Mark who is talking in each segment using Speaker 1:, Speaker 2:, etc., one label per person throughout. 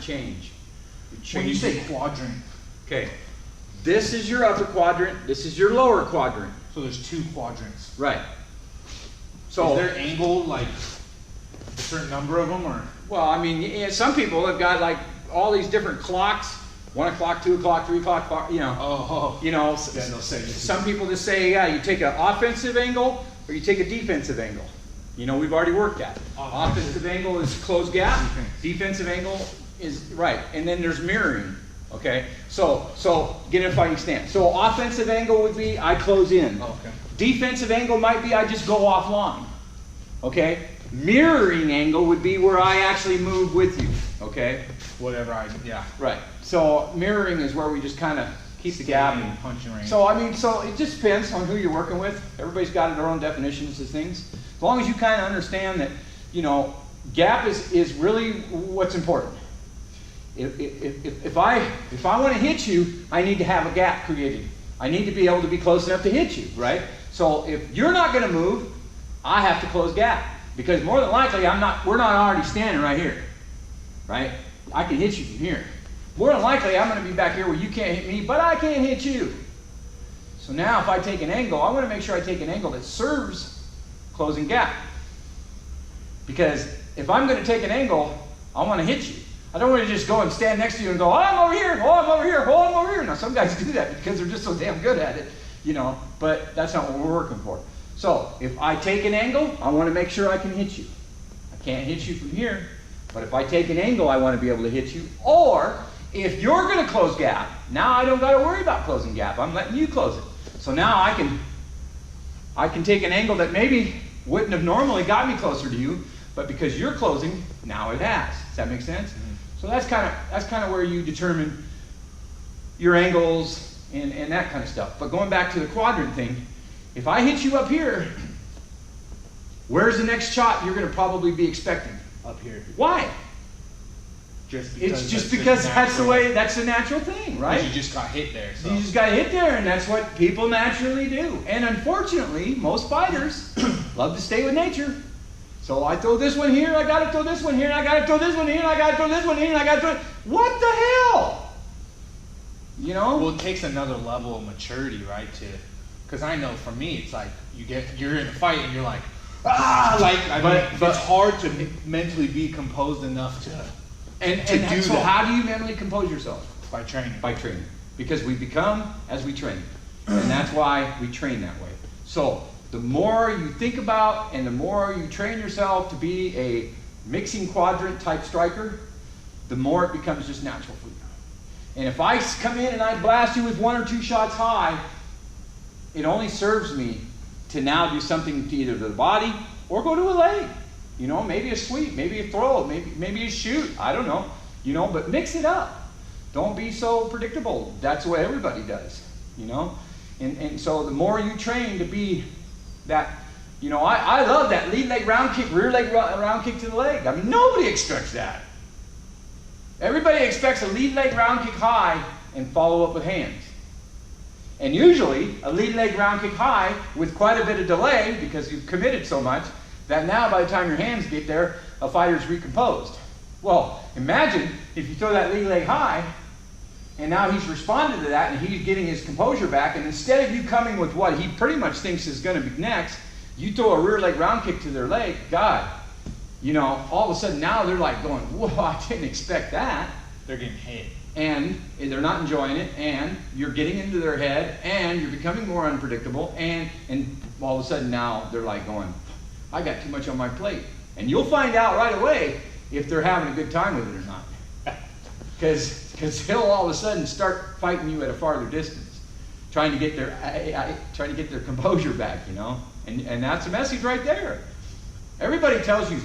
Speaker 1: change.
Speaker 2: When you say quadrant.
Speaker 1: Okay. This is your upper quadrant. This is your lower quadrant.
Speaker 2: So there's 2 quadrants.
Speaker 1: Right. So
Speaker 2: is there angle, like a certain number of them, or?
Speaker 1: Well, I mean, yeah, some people have got like all these different clocks. 1 o'clock, 2 o'clock, 3 o'clock, you know.
Speaker 2: Oh.
Speaker 1: You know,
Speaker 2: Yeah, they'll say
Speaker 1: some people just say, yeah, you take an offensive angle or you take a defensive angle. You know, we've already worked that. Offensive angle is closed gap. Defensive angle is right. And then there's mirroring. Okay. So get in a fighting stance. So offensive angle would be I close in.
Speaker 2: Okay.
Speaker 1: Defensive angle might be I just go offline. Okay. Mirroring angle would be where I actually move with you. Okay.
Speaker 2: Yeah.
Speaker 1: Right. So mirroring is where we just kind of keep the gap
Speaker 2: and punching range.
Speaker 1: So I mean, so it just depends on who you're working with. Everybody's got their own definitions of things. As long as you kind of understand that, you know, gap is really what's important. If I want to hit you, I need to have a gap created. I need to be able to be close enough to hit you, right? So if you're not going to move, I have to close gap because more than likely we're not already standing right here, right? I can hit you from here. More than likely, I'm going to be back here where you can't hit me, but I can't hit you. So now if I take an angle, I want to make sure I take an angle that serves closing gap. Because if I'm going to take an angle, I want to hit you. I don't want to just go and stand next to you and go, oh, I'm over here, oh, I'm over here, oh, I'm over here. Now, some guys do that because they're just so damn good at it, you know, but that's not what we're working for. So if I take an angle, I want to make sure I can hit you. I can't hit you from here, but if I take an angle, I want to be able to hit you. Or if you're going to close gap, now I don't got to worry about closing gap. I'm letting you close it. So now I can take an angle that maybe wouldn't have normally got me closer to you, but because you're closing, now it has. Does that make sense? Mm-hmm. So that's kind of where you determine your angles and that kind of stuff. But going back to the quadrant thing, if I hit you up here, where's the next shot you're going to probably be expecting?
Speaker 2: Up here.
Speaker 1: Why?
Speaker 2: It's
Speaker 1: because that's the way, that's the natural thing, right?
Speaker 2: You just got hit there. So.
Speaker 1: You just got hit there, and that's what people naturally do. And unfortunately, most fighters love to stay with nature. So I throw this one here, I got to throw this one here, and I got to throw this one here, and I got to throw this one here, and I got to throw... What the hell? You know?
Speaker 2: Well, it takes another level of maturity, right? Because I know for me, it's like you're in a fight and you're like, but it's hard to mentally be composed enough to do that.
Speaker 1: So how do you mentally compose yourself?
Speaker 2: By training.
Speaker 1: By training. Because we become as we train. And that's why we train that way. So the more you think about and the more you train yourself to be a mixing quadrant type striker, the more it becomes just natural for you. And if I come in and I blast you with 1 or 2 shots high, it only serves me to now do something to either the body or go to a leg. You know, maybe a sweep, maybe a throw, maybe a shoot. I don't know. You know, but mix it up. Don't be so predictable. That's what everybody does. You know? And so the more you train to be that, you know, I love that lead leg round kick, rear leg round kick to the leg. I mean, nobody expects that. Everybody expects a lead leg round kick high and follow up with hands. And usually, a lead leg round kick high with quite a bit of delay because you've committed so much that now by the time your hands get there, a fighter's recomposed. Well, imagine if you throw that lead leg high and now he's responded to that and he's getting his composure back, and instead of you coming with what he pretty much thinks is going to be next, you throw a rear leg round kick to their leg, God, you know, all of a sudden now they're like going, whoa, I didn't expect that.
Speaker 2: They're getting hit.
Speaker 1: And they're not enjoying it, and you're getting into their head, and you're becoming more unpredictable, and all of a sudden now they're like going, I got too much on my plate. And you'll find out right away if they're having a good time with it or not. Because he'll all of a sudden start fighting you at a farther distance, trying to get their composure back, you know? And that's a message right there. Everybody tells you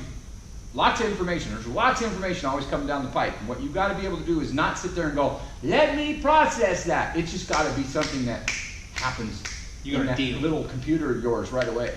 Speaker 1: lots of information. There's lots of information always coming down the pipe. And what you've got to be able to do is not sit there and go, let me process that. It's just got to be something that happens in that little computer of yours right away.